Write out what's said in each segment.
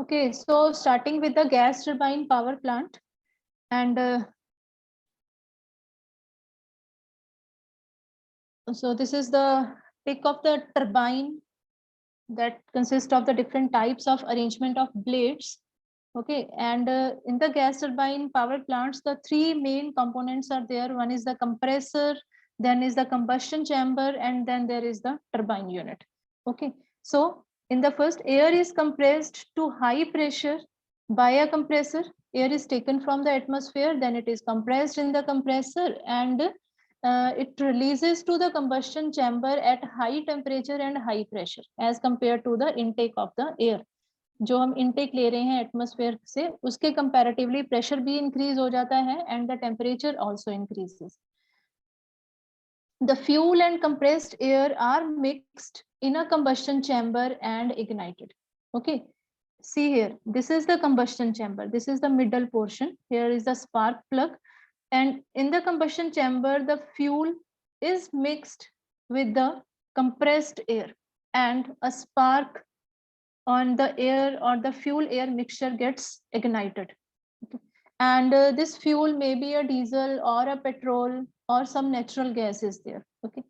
Okay, so starting with the gas turbine power plant, and so this is the pic of the turbine that consists of the different types of arrangement of blades. Okay, and in the gas turbine power plants, the three main components are there. One is the compressor, then is the combustion chamber, and then there is the turbine unit. Okay, so in the first, air is compressed to high pressure by a compressor. Air is taken from the atmosphere, then it is compressed in the compressor, and it releases to the combustion chamber at high temperature and high pressure as compared to the intake of the air. जो हम intake ले रहे हैं atmosphere से, उसके comparatively pressure भी increase हो जाता है and the temperature also increases. The fuel and compressed air are mixed in a combustion chamber and ignited. Okay, see here, this is the combustion chamber, this is the middle portion, here is the spark plug, and in the combustion chamber the fuel is mixed with the compressed air and a spark on the air or the fuel air mixture gets ignited. Okay. And this fuel may be a diesel or a petrol or some natural gas is there. Okay,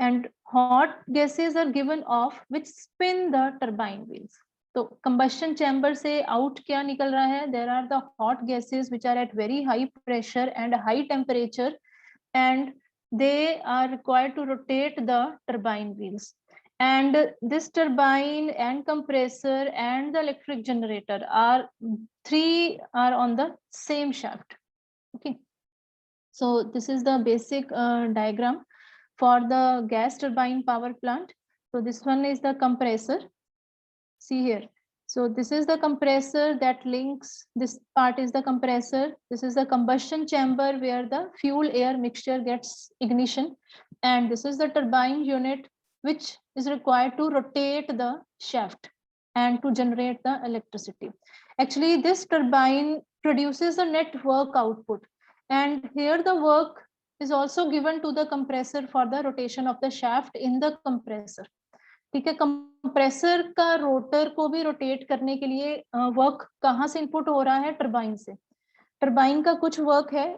and hot gases are given off which spin the turbine wheels. So combustion chamber से out क्या निकल रहा है? There are the hot gases which are at very high pressure and high temperature, and they are required to rotate the turbine wheels. And this turbine and compressor and the electric generator are three are on the same shaft. Okay, so this is the basic diagram for the gas turbine power plant. So this one is the compressor, see here. So this is the compressor that links, this part is the compressor, this is the combustion chamber where the fuel air mixture gets ignition, and this is the turbine unit which is required to rotate the shaft and to generate the electricity. Actually, this turbine produces the net work output, and here the work is also given to the compressor for the rotation of the shaft in the compressor. ठीक है, compressor का rotor को भी rotate करने के लिए work कहाँ से इनपुट हो रहा है? टरबाइन से. टरबाइन का कुछ वर्क है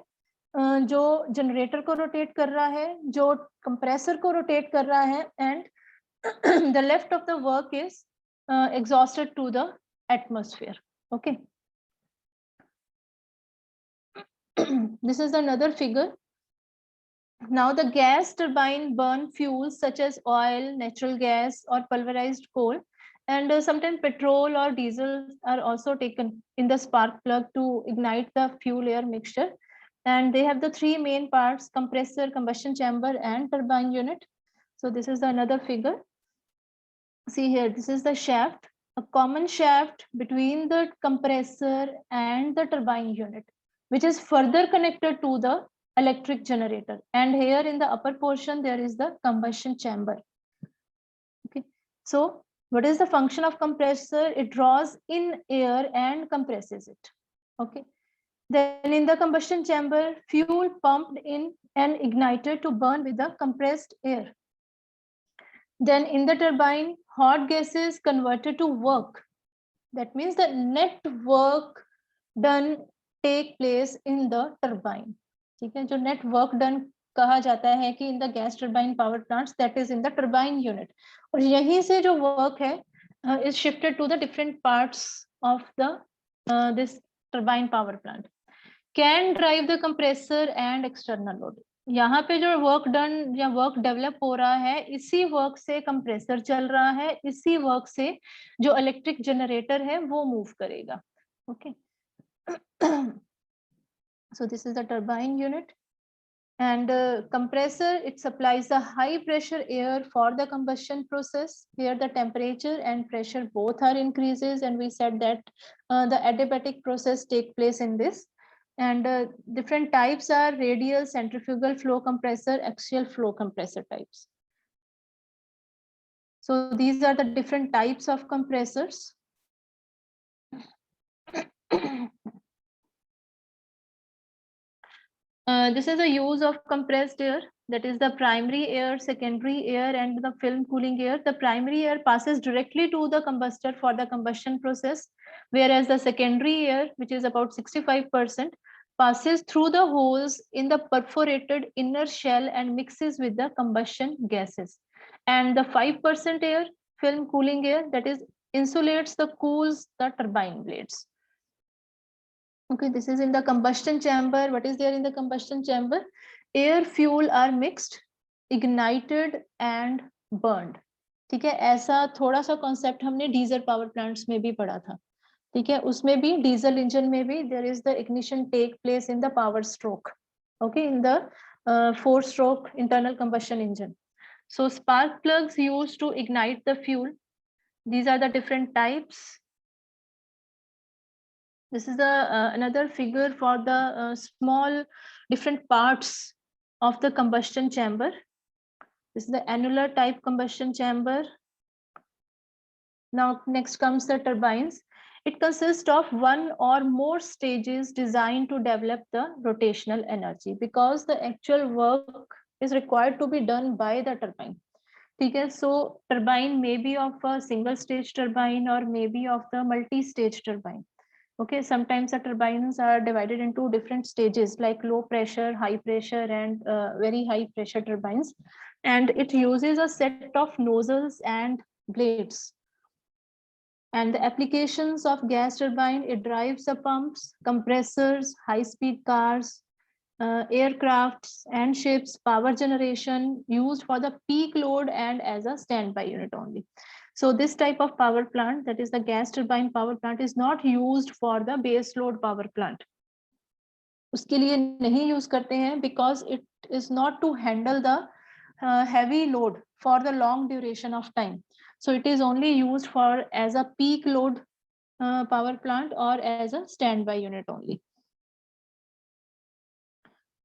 जो जनरेटर को रोटेट कर रहा है, जो कंप्रेसर को रोटेट कर रहा है, and the left of the work is exhausted to the atmosphere. Okay, this is another figure. Now the gas turbine burn fuels such as oil, natural gas, or pulverized coal, and sometimes petrol or diesel are also taken in the spark plug to ignite the fuel air mixture. And they have the three main parts: compressor, combustion chamber, and turbine unit. So this is another figure. See here, this is the shaft, a common shaft between the compressor and the turbine unit, which is further connected to the electric generator. And here in the upper portion, there is the combustion chamber. Okay, so what is the function of compressor? It draws in air and compresses it. Okay, then in the combustion chamber, fuel pumped in and ignited to burn with the compressed air. Then in the turbine, hot gases converted to work. That means the net work done take place in the turbine. ठीक है, जो net work done कहा जाता है कि in the gas turbine power plants, that is in the turbine unit. और यहीं से जो work है is shifted to the different parts of the this turbine power plant. Can drive the compressor and external load. यहाँ पे जो work done या work develop हो रहा है, इसी वर्क से कंप्रेसर चल रहा है, इसी वर्क से जो इलेक्ट्रिक जनरेटर है वो मूव करेगा. Okay, so this is the turbine unit, and compressor, it supplies the high pressure air for the combustion process. Here the temperature and pressure both are increases, and we said that the adiabatic process take place in this. And different types are radial, centrifugal flow compressor, axial flow compressor types. So these are the different types of compressors. This is a use of compressed air. that is the primary air, secondary air, and the film cooling air. The primary air passes directly to the combustor for the combustion process, whereas the secondary air, which is about 65%, passes through the holes in the perforated inner shell and mixes with the combustion gases. And the 5% air, film cooling air, that is insulates the cools the turbine blades. Okay, this is in the combustion chamber. What is there in the combustion chamber? Air, fuel are mixed, ignited and burned. ठीक है, ऐसा थोड़ा सा concept हमने diesel power plants में भी पढ़ा था. ठीक है, उसमें भी डीजल इंजन में भी there is the ignition take place in the power stroke. Okay, in the 4-stroke internal combustion engine. So spark plugs used to ignite the fuel. These are the different types. This is the another figure for the small different parts of the combustion chamber. This is the annular type combustion chamber. Now next comes the turbines. It consists of one or more stages designed to develop the rotational energy, because the actual work is required to be done by the turbine. Okay, so turbine may be of a single stage turbine or maybe of the multi-stage turbine. Okay, sometimes the turbines are divided into different stages like low pressure, high pressure, and very high pressure turbines. And it uses a set of nozzles and blades. And the applications of gas turbine, it drives the pumps, compressors, high-speed cars, aircrafts and ships, power generation used for the peak load and as a standby unit only. So this type of power plant, that is the gas turbine power plant, is not used for the base load power plant. उसके लिए नहीं use करते हैं because it is not to handle the heavy load for the long duration of time. So it is only used for as a peak load power plant or as a standby unit only.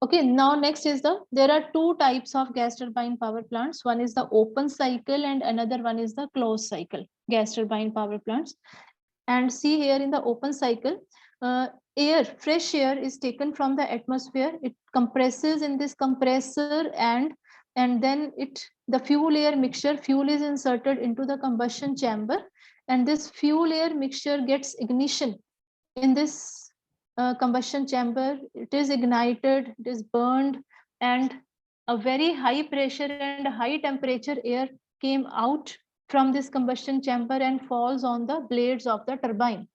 Okay, now next is there are two types of gas turbine power plants. One is the open cycle and another one is the closed cycle gas turbine power plants. And see here in the open cycle, fresh air is taken from the atmosphere. It compresses in this compressor and then the fuel air mixture, fuel is inserted into the combustion chamber, and this fuel air mixture gets ignition in this combustion chamber. It is ignited, it is burned, and a very high pressure and high temperature air came out from this combustion chamber and falls on the blades of the turbine.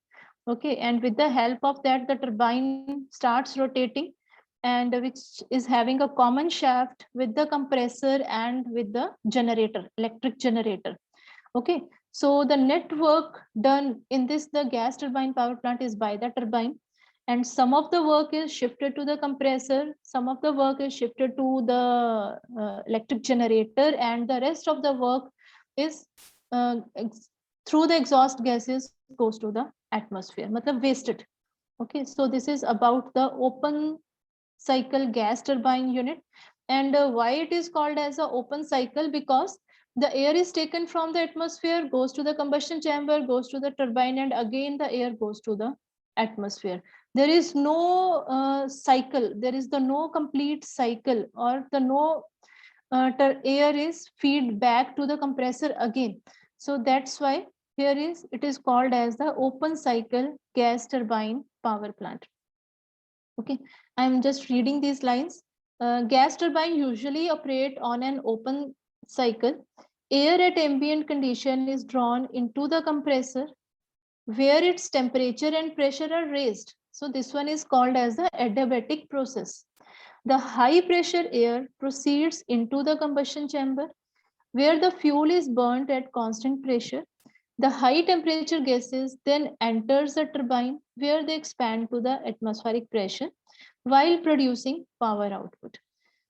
Okay, and with the help of that, the turbine starts rotating, and which is having a common shaft with the compressor and with the generator, electric generator. Okay, so the network done in this, the gas turbine power plant, is by the turbine, and some of the work is shifted to the compressor, some of the work is shifted to the electric generator, and the rest of the work is through the exhaust gases goes to the atmosphere, matlab wasted. Okay, so this is about the open cycle gas turbine unit. And why it is called as an open cycle? Because the air is taken from the atmosphere, goes to the combustion chamber, goes to the turbine, and again the air goes to the atmosphere. There is no cycle, there is no complete cycle, or the no air is feed back to the compressor again. So that's why it is called as the open cycle gas turbine power plant. Okay, I'm just reading these lines. Gas turbine usually operate on an open cycle. Air at ambient condition is drawn into the compressor where its temperature and pressure are raised. So this one is called as the adiabatic process. The high pressure air proceeds into the combustion chamber where the fuel is burnt at constant pressure. The high temperature gases then enters the turbine where they expand to the atmospheric pressure while producing power output.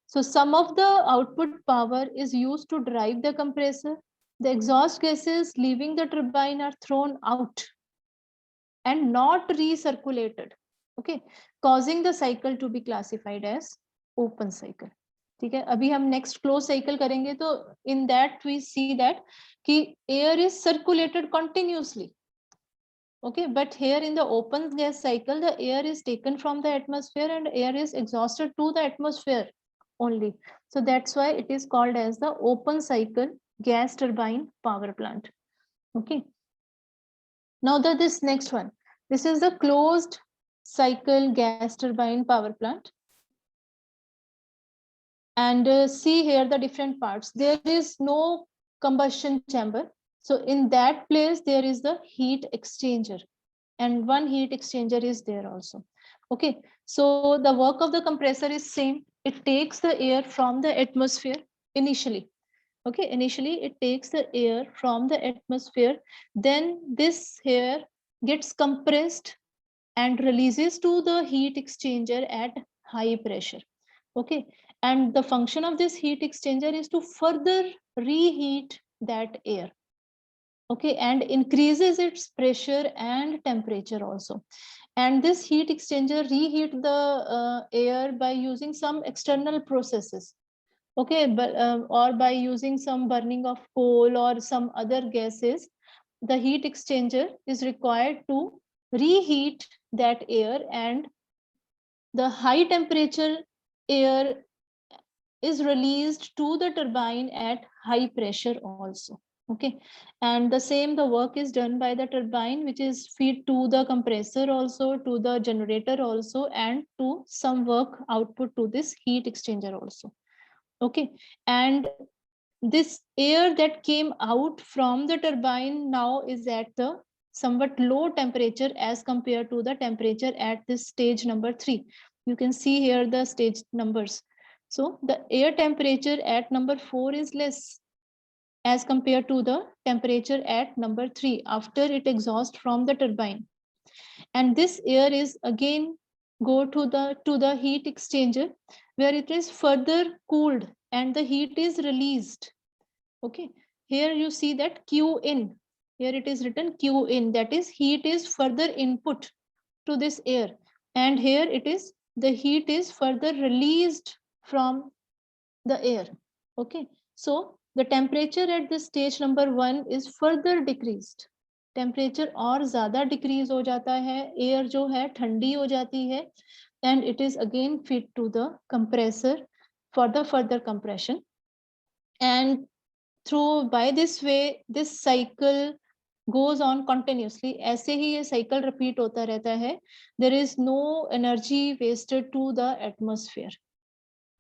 So some of the output power is used to drive the compressor. The exhaust gases leaving the turbine are thrown out and not recirculated, okay, causing the cycle to be classified as open cycle. ठीक है, अभी हम next closed cycle करेंगे, तो in that we see that कि air is circulated continuously. Okay, but here in the open gas cycle, the air is taken from the atmosphere and air is exhausted to the atmosphere. only. So that's why it is called as the open cycle gas turbine power plant. Okay. Now this next one, this is the closed cycle gas turbine power plant. And see here the different parts. There is no combustion chamber. So in that place, there is the heat exchanger, and one heat exchanger is there also. Okay, so the work of the compressor is same. It takes the air from the atmosphere initially. Okay, initially it takes the air from the atmosphere. Then this air gets compressed and releases to the heat exchanger at high pressure. Okay, and the function of this heat exchanger is to further reheat that air. Okay, and increases its pressure and temperature also. And this heat exchanger reheat the air by using some external processes. Okay, but or by using some burning of coal or some other gases. The heat exchanger is required to reheat that air, and the high temperature air is released to the turbine at high pressure also. Okay, and the same, the work is done by the turbine, which is feed to the compressor also, to the generator also, and to some work output to this heat exchanger also. Okay, and this air that came out from the turbine now is at the somewhat low temperature as compared to the temperature at this stage number 3. You can see here the stage numbers. So the air temperature at number 4 is less as compared to the temperature at number 3 after it exhausts from the turbine. And this air is again go to the heat exchanger, where it is further cooled and the heat is released. Okay, here you see that Q in. Here it is written Q in, that is heat is further input to this air, and here it is the heat is further released from the air. Okay, so the temperature at this stage number 1 is further decreased. Temperature और ज्यादा decrease हो जाता है, air जो है ठंडी हो जाती है, and it is again fed to the compressor for the further compression. And through by this way this cycle goes on continuously. ऐसे ही ये cycle repeat होता रहता है. There is no energy wasted to the atmosphere.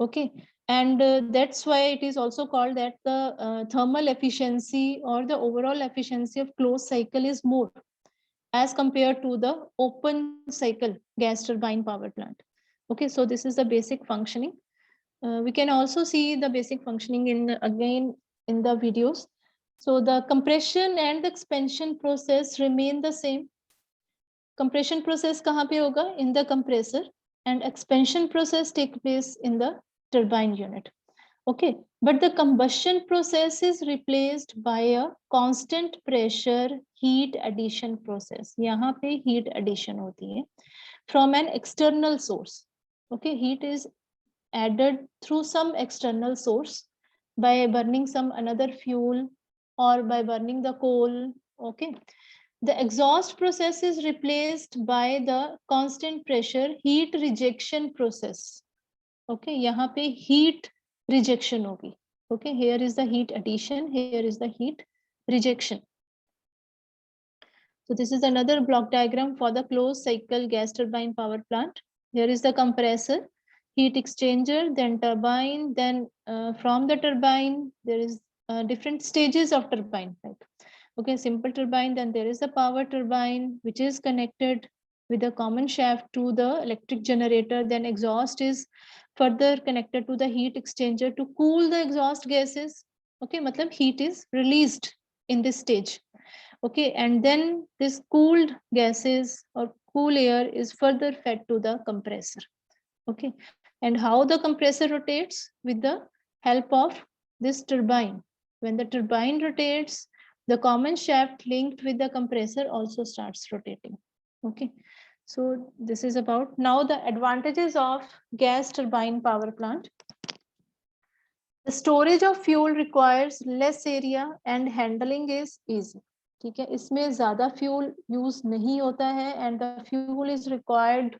Okay, and that's why it is also called that the thermal efficiency or the overall efficiency of closed cycle is more as compared to the open cycle gas turbine power plant. Okay, so this is the basic functioning. We can also see the basic functioning in again in the videos. So the compression and the expansion process remain the same. Compression process kahan pe hoga? In the compressor, and expansion process take place in the turbine unit. Okay, but the combustion process is replaced by a constant pressure heat addition process. यहाँ पे heat addition होती है from an external source. Okay, heat is added through some external source by burning some another fuel or by burning the coal. Okay, the exhaust process is replaced by the constant pressure heat rejection process. Okay, यहाँ पे heat rejection होगी. Okay, here is the heat addition, here is the heat rejection. So this is another block diagram for the closed cycle gas turbine power plant. Here is the compressor, heat exchanger, then turbine, then from the turbine there is different stages of turbine. Like, okay, simple turbine, then there is the power turbine which is connected with a common shaft to the electric generator. Then exhaust is further connected to the heat exchanger to cool the exhaust gases. Okay, matlab heat is released in this stage. Okay, and then this cooled gases or cool air is further fed to the compressor. Okay, and how the compressor rotates? With the help of this turbine. When the turbine rotates, the common shaft linked with the compressor also starts rotating. Okay, so this is about now the advantages of gas turbine power plant. The storage of fuel requires less area and handling is easy. ठीक है, इसमें ज्यादा fuel use नहीं होता है, and the fuel is required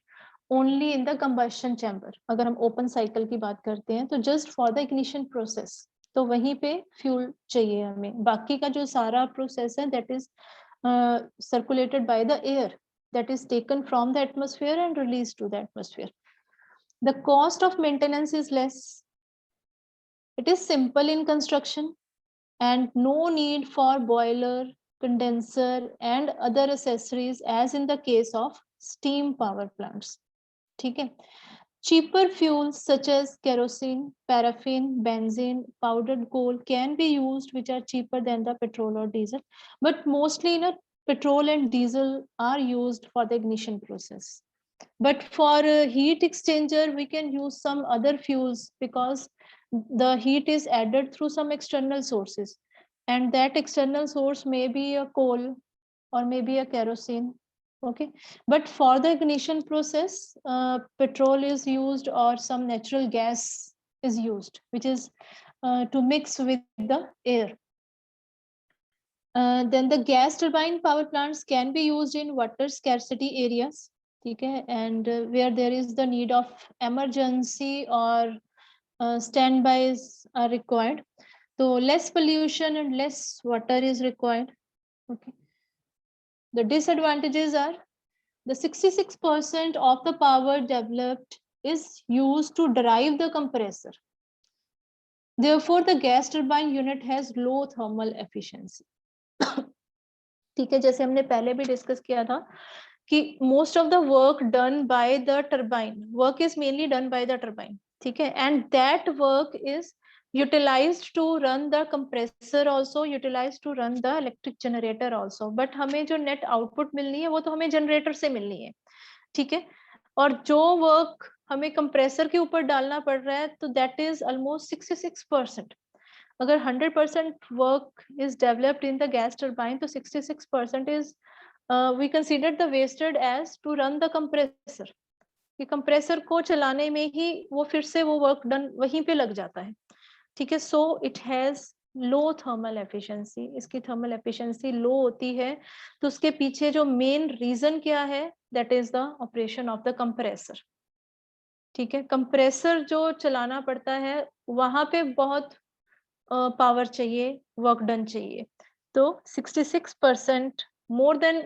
only in the combustion chamber. अगर हम open cycle की बात करते हैं तो just for the ignition process, तो वहीं पे फ्यूल चाहिए हमें। बाकी का जो सारा प्रोसेस है that is circulated by the air that is taken from the atmosphere and released to the atmosphere. The cost of maintenance is less. It is simple in construction and no need for boiler, condenser and other accessories as in the case of steam power plants. ठीक है. Cheaper fuels such as kerosene, paraffin, benzene, powdered coal can be used, which are cheaper than the petrol or diesel. But mostly, petrol and diesel are used for the ignition process. But for heat exchanger, we can use some other fuels because the heat is added through some external sources. And that external source may be a coal or maybe a kerosene. Okay, but for the ignition process, petrol is used or some natural gas is used, which is to mix with the air. Then the gas turbine power plants can be used in water scarcity areas, okay, and where there is the need of emergency or standbys are required. So less pollution and less water is required. Okay. The disadvantages are the 66% of the power developed is used to drive the compressor. Therefore, the gas turbine unit has low thermal efficiency. ठीक है, जैसे हमने पहले भी discuss किया था कि most of the work done by the turbine, work is mainly done by the turbine. ठीक है, and that work is utilized to run the compressor also, utilized to run the electric generator also. But हमें जो net output मिलनी है वो तो हमें generator से मिलनी है. ठीक है, और जो वर्क हमें कंप्रेसर के ऊपर डालना पड़ रहा है तो दैट इज ऑलमोस्ट 66%. अगर 100% work is developed in the gas turbine तो 66% is we consider the wasted as to run the compressor. कि कंप्रेसर को चलाने में ही वो फिर से वो वर्क डन वहीं पे लग जाता है. ठीक है, so it has low thermal efficiency. इसकी थर्मल एफिशिएंसी लो होती है तो उसके पीछे जो मेन रीजन क्या है, that is the operation of the compressor. ठीक है, कंप्रेसर जो चलाना पड़ता है वहां पे बहुत पावर चाहिए, वर्क डन चाहिए. तो 66%, more than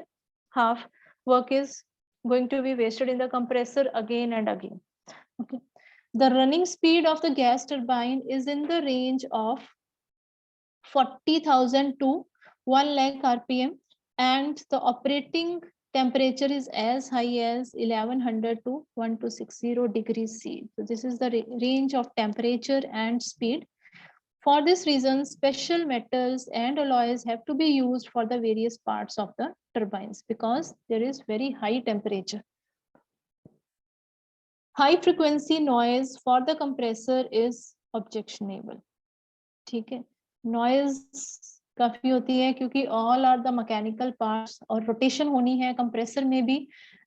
half work is going to be wasted in the compressor again and again. Okay. The running speed of the gas turbine is in the range of 40,000 to 1 lakh RPM, and the operating temperature is as high as 1100 to 1260 degrees C. So this is the range of temperature and speed. For this reason, special metals and alloys have to be used for the various parts of the turbines because there is very high temperature. High frequency noise for the compressor is objectionable. ठीक है, noise काफी होती है क्योंकि all are the mechanical parts और rotation होनी है compressor में भी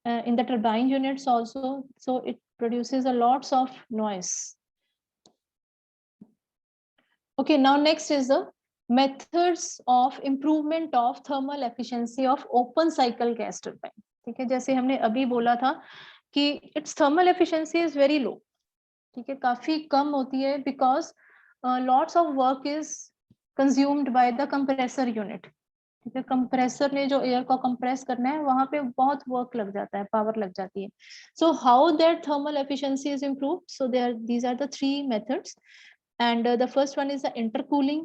in the turbine units also, so it produces a lots of noise. Okay, now next is the methods of improvement of thermal efficiency of open cycle gas turbine. ठीक है, जैसे हमने अभी बोला था कि its thermal efficiency is very low. ठीक है, काफी कम होती है because lots of work is consumed by the compressor unit. ठीक है, कंप्रेसर ने जो एयर को कंप्रेस करना है वहां पे बहुत वर्क लग जाता है, पावर लग जाती है. So how that thermal efficiency is improved? So these are the three methods. And the first one is the intercooling,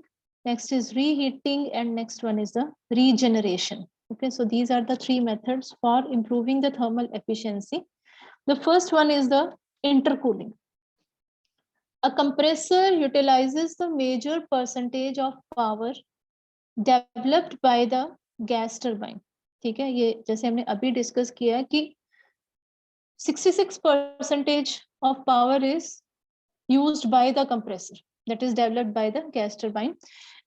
next is reheating, and next one is the regeneration. Okay, so these are the three methods for improving the thermal efficiency. The first one is the intercooling. A compressor utilizes the major percentage of power developed by the gas turbine. ठीक है, ये जैसे हमने अभी discuss किया कि 66% of power is used by the compressor, that is developed by the gas turbine,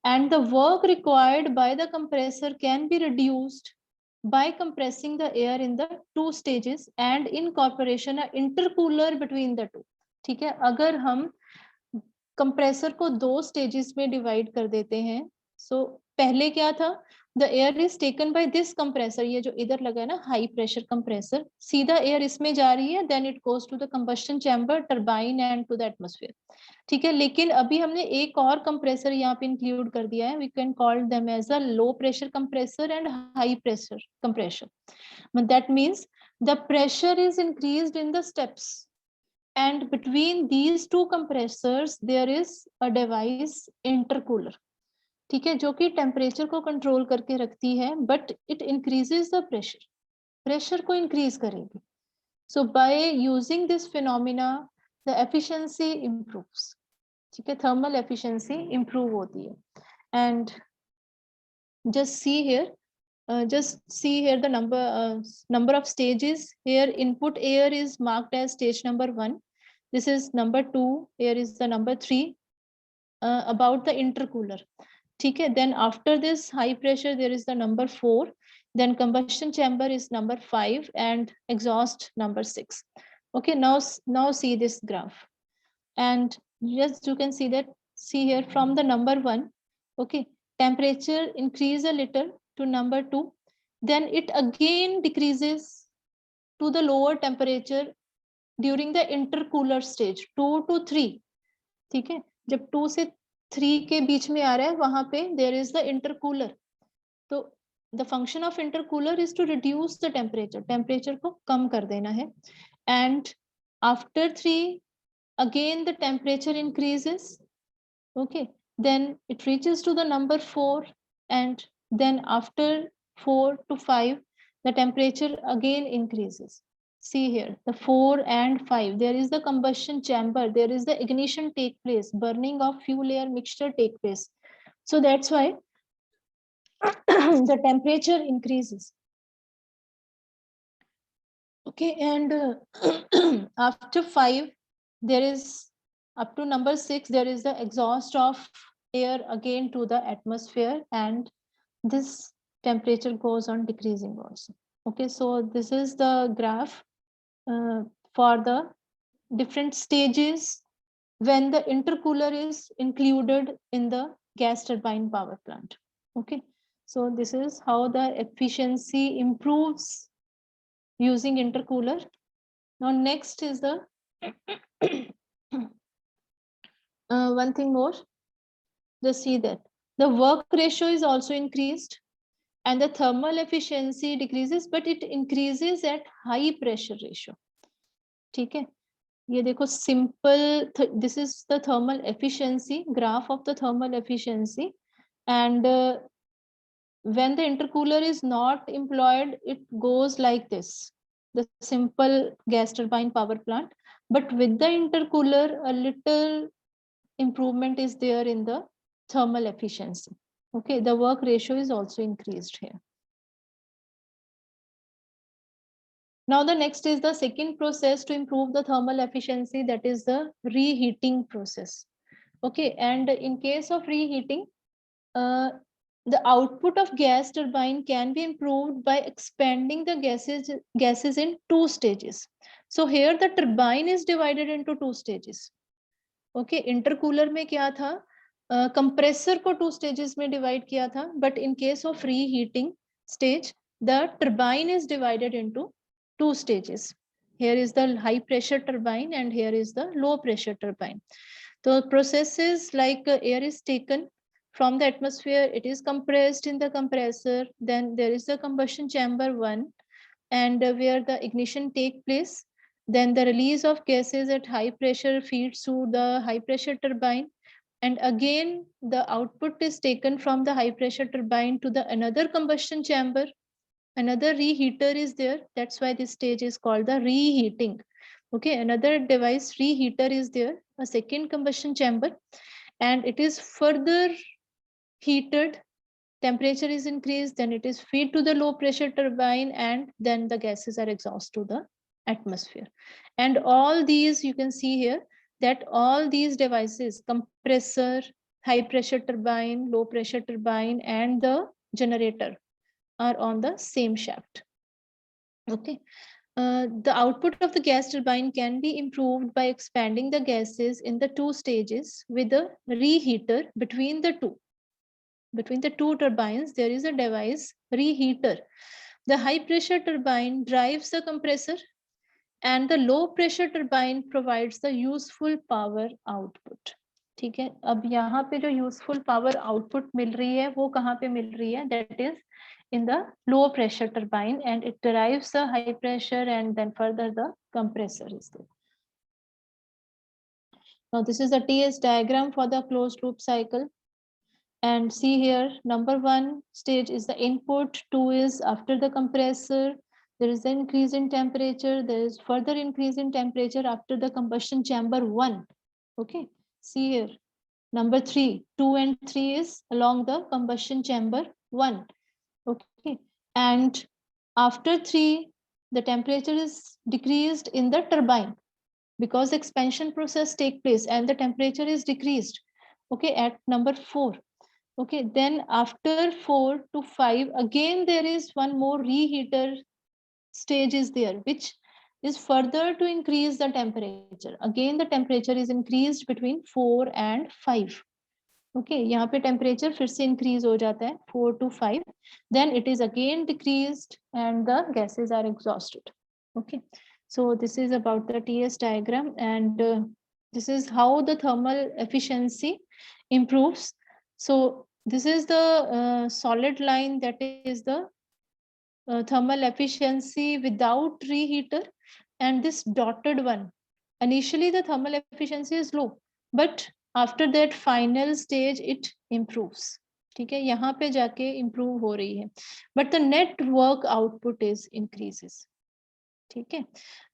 and the work required by the compressor can be reduced by compressing the air in the two stages and incorporation an intercooler between the two. ठीक है, अगर हम compressor को दो stages में divide कर देते हैं, So पहले क्या था, the air is taken by this compressor, ये जो इधर लगा है ना high pressure compressor, सीधा air इसमें जा रही है, then it goes to the combustion chamber, turbine and to the atmosphere. ठीक है, लेकिन अभी हमने एक और कंप्रेसर यहाँ पे इंक्लूड कर दिया है, we can call them as a low pressure compressor and high pressure compressor. But that means the pressure is increased in the steps, and between these two compressors there is a device intercooler. ठीक है, जो कि temperature को control करके रखती है, but it increases the pressure, pressure को increase करेगी. So by using this phenomena the efficiency improves. ठीक है, थर्मल एफिशिएंसी इंप्रूव होती है. And just see here, the number of stages here. Input air is marked as stage number 1. This is number 2. Here is the number 3. About the intercooler. ठीक है, then after this high pressure there is the number 4, then combustion chamber is number 5 and exhaust number 6. Okay, now see this graph, and just you can see that, see here from the number 1, okay, temperature increase a little to number 2, then it again decreases to the lower temperature during the intercooler stage 2 to 3. ठीक है, जब 2 से 3 के बीच में आ रहा है वहां पे there is the intercooler. तो the function of intercooler is to reduce the temperature, temperature को कम कर देना है. And after 3 again the temperature increases. Okay, then it reaches to the number 4, and then after 4 to 5 the temperature again increases. See here, the 4 and 5, there is the combustion chamber, there is the ignition take place, burning of fuel air mixture take place. So that's why the temperature increases. Okay, and after 5 there is, up to number 6, there is the exhaust of air again to the atmosphere, and this temperature goes on decreasing also. Okay, so this is the graph for the different stages when the intercooler is included in the gas turbine power plant. Okay, so this is how the efficiency improves using intercooler. Now next is the one thing more, just see that the work ratio is also increased and the thermal efficiency decreases, but it increases at high pressure ratio. ठीक है, ये देखो simple, this is the thermal efficiency graph of the thermal efficiency, and when the intercooler is not employed it goes like this, the simple gas turbine power plant. But with the intercooler a little improvement is there in the thermal efficiency. Okay, the work ratio is also increased here. Now the next is the second process to improve the thermal efficiency, that is the reheating process. Okay, and in case of reheating, the output of gas turbine can be improved by expanding the gases in 2 stages. So here the turbine is divided into 2 stages. Okay, intercooler में क्या था, compressor को 2 stages में divide किया था, but in case of reheating stage the turbine is divided into 2 stages. Here is the high pressure turbine and here is the low pressure turbine. The process is like air is taken from the atmosphere, it is compressed in the compressor, then there is the combustion chamber 1, and where the ignition take place, then the release of gases at high pressure feeds to the high pressure turbine, and again the output is taken from the high pressure turbine to the another combustion chamber. Another reheater is there, that's why this stage is called the reheating. Okay, another device reheater is there, a second combustion chamber, and it is further heated, temperature is increased, then it is fed to the low pressure turbine, and then the gases are exhausted to the atmosphere. And all these you can see here that all these devices, compressor, high pressure turbine, low pressure turbine, and the generator are on the same shaft. Okay, the output of the gas turbine can be improved by expanding the gases in the 2 stages with a reheater between the 2. between the two turbines, there is a device, reheater. The high pressure turbine drives the compressor and the low pressure turbine provides the useful power output. ठीक है, अब यहाँ पे जो useful power output मिल रही है वो कहाँ पे मिल रही है? That is in the low pressure turbine, and it derives the high pressure and then further the compressor is there. Now this is the TS diagram for the closed loop cycle. And see here, number one stage is the input, two is after the compressor, there is an increase in temperature, there is further increase in temperature after the combustion chamber one. Okay, see here, number three, 2 and 3 is along the combustion chamber one. Okay, and after 3, the temperature is decreased in the turbine because expansion process take place and the temperature is decreased. Okay, at number 4. Okay, then after 4 to 5, again there is one more reheater stage is there, which is further to increase the temperature. Again, the temperature is increased between 4 and 5. Okay, यहाँ पे temperature फिर से increase हो जाता है 4 to 5. Then it is again decreased and the gases are exhausted. Okay, so this is about the TS diagram, and this is how the thermal efficiency improves. So this is the solid line, that is the thermal efficiency without reheater, and this dotted one, initially the thermal efficiency is low, but after that final stage it improves. ठीक है, यहाँ पे जाके improve हो रही है, but the net work output is increases. ठीक है,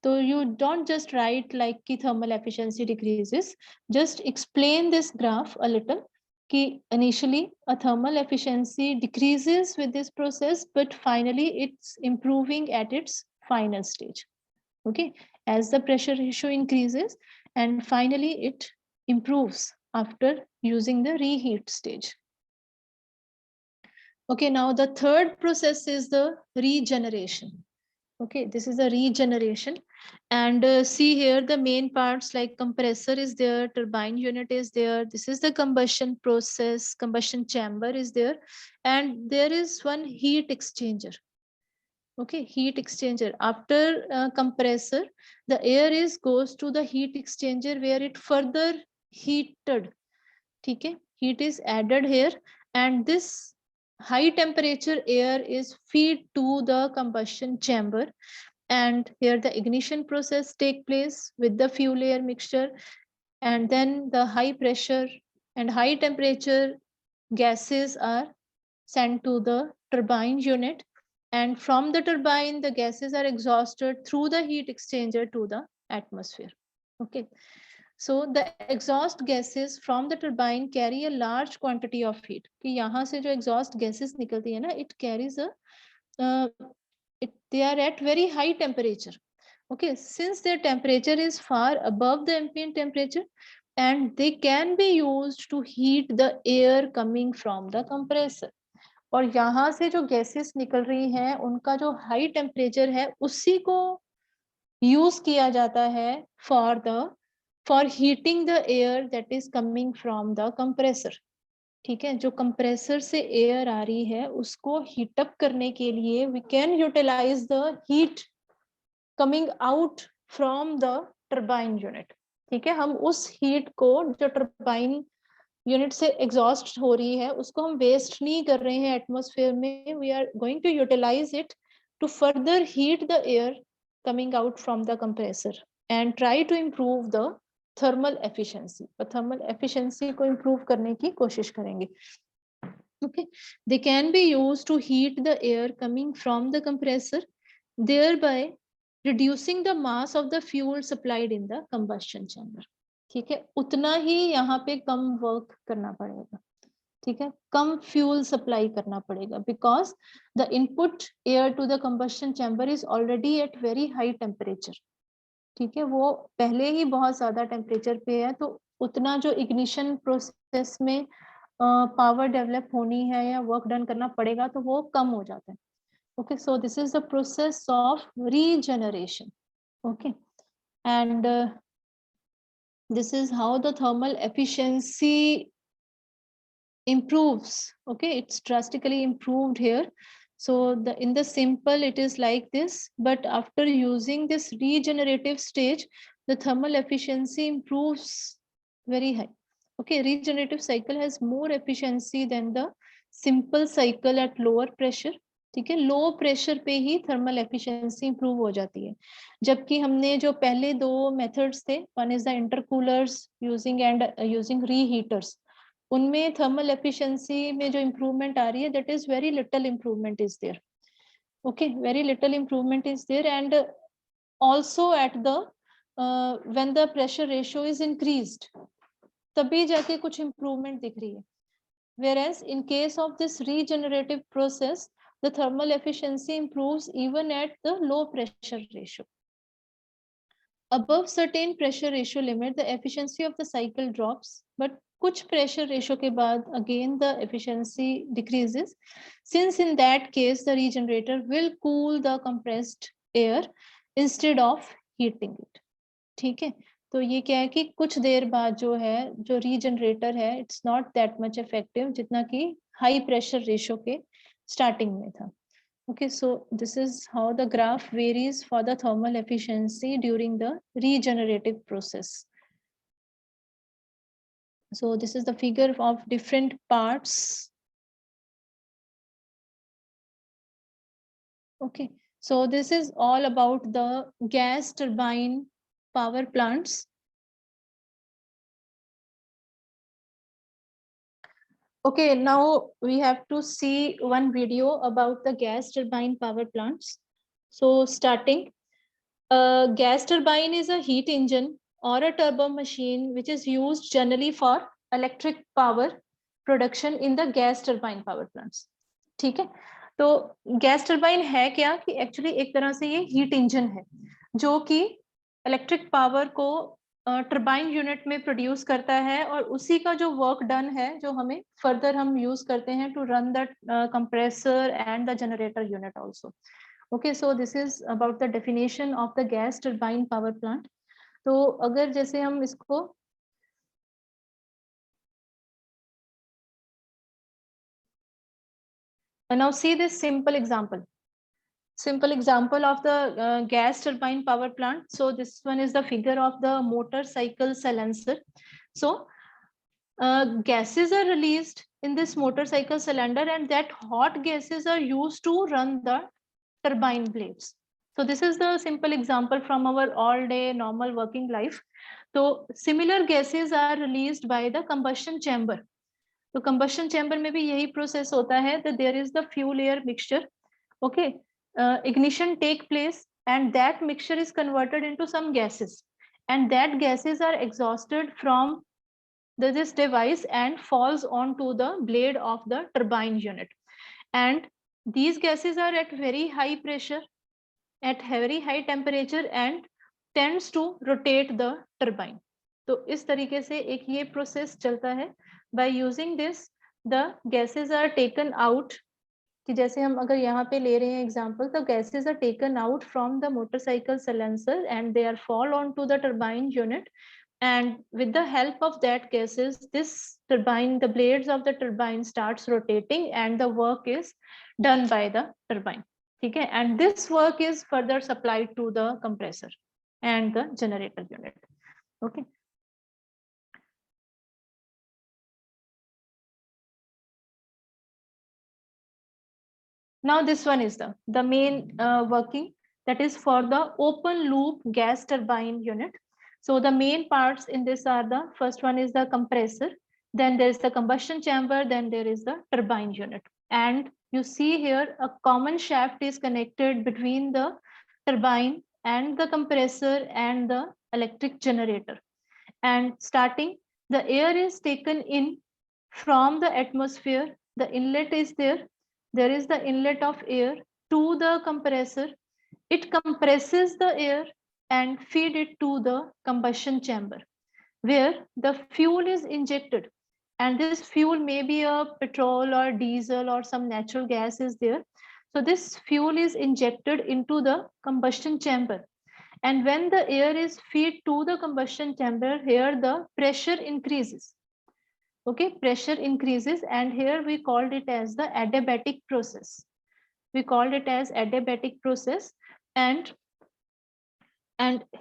तो you don't just write like कि thermal efficiency decreases, just explain this graph a little कि initially a thermal efficiency decreases with this process, but finally it's improving at its final stage. Okay, as the pressure ratio increases, and finally it improves after using the reheat stage. Okay, now the third process is the regeneration. Okay, this is a regeneration, and see here the main parts like compressor is there, turbine unit is there, this is the combustion process, combustion chamber is there, and there is one heat exchanger. Okay, heat exchanger. After compressor, the air is goes to the heat exchanger where it further heated. Okay, heat is added here, and this high temperature air is feed to the combustion chamber, and here the ignition process take place with the fuel air mixture, and then the high pressure and high temperature gases are sent to the turbine unit, and from the turbine the gases are exhausted through the heat exchanger to the atmosphere. Okay, so the exhaust gases from the turbine carry a large quantity of heat. कि यहाँ से जो exhaust gases निकलती है ना, it carries a they are at very high temperature. Okay, since their temperature is far above the ambient temperature, and they can be used to heat the air coming from the compressor. और यहाँ से जो gases निकल रही हैं उनका जो high temperature है उसी को use किया जाता है for heating the air that is coming from the compressor. ठीक है, जो कंप्रेसर से एयर आ रही है उसको हीट अप करने के लिए we can utilize the heat coming out from the turbine unit. ठीक है, हम उस हीट को जो टर्बाइन यूनिट से एग्जॉस्ट हो रही है उसको हम वेस्ट नहीं कर रहे हैं एटमॉस्फेयर में, we are going to utilize it to further heat the air coming out from the compressor and try to improve the thermal efficiency. और thermal efficiency को improve करने की कोशिश करेंगे. Okay, they can be used to heat the air coming from the compressor, thereby reducing the mass of the fuel supplied in the combustion chamber. ठीक है, उतना ही यहाँ पे कम वर्क करना पड़ेगा. ठीक है, कम फ्यूल सप्लाई करना पड़ेगा because the input air to the combustion chamber is already at very high temperature. ठीक है, वो पहले ही बहुत ज्यादा टेम्परेचर पे है, तो उतना जो इग्निशन प्रोसेस में पावर डेवलप होनी है या वर्क डन करना पड़ेगा तो वो कम हो जाता है. Okay, so this is the process of regeneration. Okay, and this is how the thermal efficiency improves. Okay, it's drastically improved here. So in the simple it is like this, but after using this regenerative stage, the thermal efficiency improves very high. Okay, regenerative cycle has more efficiency than the simple cycle at lower pressure. ठीक है, low pressure पे ही thermal efficiency improve हो जाती है, जबकि हमने जो पहले दो मेथड्स थे, one is the intercoolers using and using reheaters, उनमें थर्मल एफिशिएंसी में जो इंप्रूवमेंट आ रही है, that is very little improvement is there. Okay, very little improvement is there. And also at the when the pressure ratio is increased, तभी जाके कुछ improvement दिख रही है. Whereas in case of this regenerative process, the thermal efficiency improves even at the low pressure ratio. Above certain pressure ratio limit, the efficiency of the cycle drops, but कुछ pressure ratio के बाद again the efficiency decreases, since in that case the regenerator will cool the compressed air instead of heating it. ठीक है, तो ये क्या है कि कुछ देर बाद जो है, जो रीजनरेटर है, it's not that much effective जितना कि हाई प्रेशर रेशियो के स्टार्टिंग में था. Okay, so this is how the graph varies for the thermal efficiency during the regenerative process. So this is the figure of different parts. Okay, so this is all about the gas turbine power plants. Okay, now we have to see one video about the gas turbine power plants. So starting, a gas turbine is a heat engine or a turbo machine which is used generally for electric power production in the gas turbine power plants. ठीक है, तो gas turbine है क्या कि actually एक तरह से ये हीट इंजन है जो कि इलेक्ट्रिक पावर को टर्बाइन यूनिट में प्रोड्यूस करता है, और उसी का जो वर्क डन है जो हमें फर्दर हम यूज करते हैं to run the compressor and the generator unit also. Okay, so this is about the definition of the gas turbine power plant. तो अगर जैसे हम इसको now see this simple example of the gas turbine power plant. So this one is the figure of the motorcycle silencer. So gases are released in this motorcycle cylinder, and that hot gases are used to run the turbine blades. So this is the simple example from our all day normal working life. So similar gases are released by the combustion chamber. तो combustion chamber में भी यही process होता है, that there is the fuel air mixture. Okay, ignition take place and that mixture is converted into some gases, and that gases are exhausted from this device and falls onto the blade of the turbine unit. And these gases are at very high pressure, at very high temperature, and tends to rotate the turbine. तो इस तरीके से एक ये process चलता है. By using this, the gases are taken out. कि जैसे हम अगर यहाँ पे ले रहे हैं एग्जाम्पल, तो gases are taken out from the motorcycle silencer and they are fall onto the turbine unit, and with the help of that gases, this turbine, the blades of the turbine starts rotating and the work is done by the turbine. ठीक है, and this work is further supplied to the compressor and the generator unit. Okay. Now this one is the main working, that is for the open loop gas turbine unit. So the main parts in this are the first one is the compressor, then there is the combustion chamber, then there is the turbine unit. And you see here a common shaft is connected between the turbine and the compressor and the electric generator. And starting, the air is taken in from the atmosphere, the inlet is there. There is the inlet of air to the compressor. It compresses the air and feed it to the combustion chamber, where the fuel is injected. And this fuel may be a petrol or diesel or some natural gas is there. So this fuel is injected into the combustion chamber. And when the air is fed to the combustion chamber, here the pressure increases. Okay, pressure increases, and here we called it as the adiabatic process. We called it as adiabatic process, and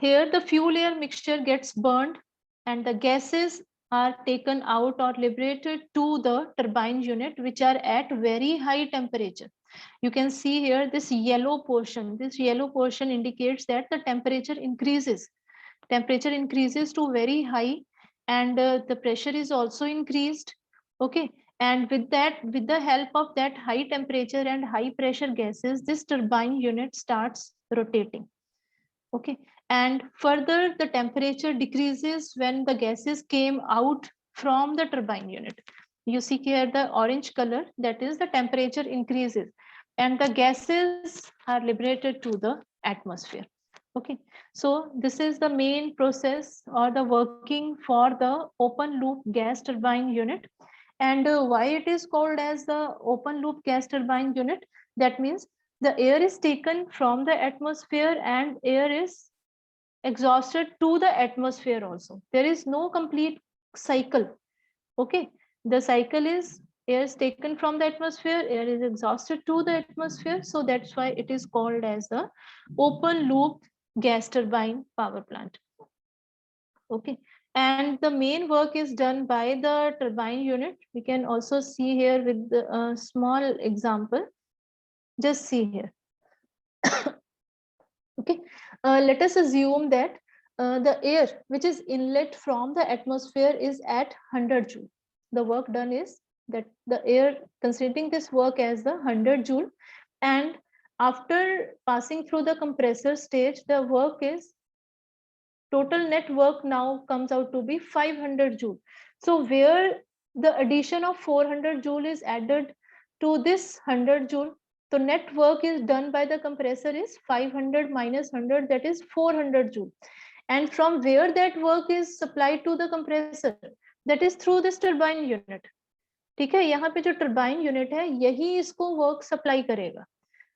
here the fuel air mixture gets burned and the gases are taken out or liberated to the turbine unit, which are at very high temperature. You can see here this yellow portion. This yellow portion indicates that the temperature increases. Temperature increases to very high, and the pressure is also increased. Okay, and with that, with the help of that high temperature and high pressure gases, this turbine unit starts rotating. Okay, and further the temperature decreases when the gases came out from the turbine unit. You see here the orange color, that is the temperature increases and the gases are liberated to the atmosphere. Okay, so this is the main process or the working for the open loop gas turbine unit. And why it is called as the open loop gas turbine unit? That means the air is taken from the atmosphere and air is exhausted to the atmosphere also. There is no complete cycle. Okay, the cycle is air is taken from the atmosphere, air is exhausted to the atmosphere. So that's why it is called as the open loop gas turbine power plant. Okay, and the main work is done by the turbine unit. We can also see here with the small example. Just see here. Okay, let us assume that the air which is inlet from the atmosphere is at 100 joule. The work done is that the air, considering this work as the 100 joule, and after passing through the compressor stage, the work is total net work now comes out to be 500 joule. So where the addition of 400 joule is added to this 100 joule, so net work is done by the compressor is 500 minus 100, that is 400 joule. And from where that work is supplied to the compressor, that is through this turbine unit. ठीक है, यहाँ पे जो turbine unit है यही इसको work supply करेगा.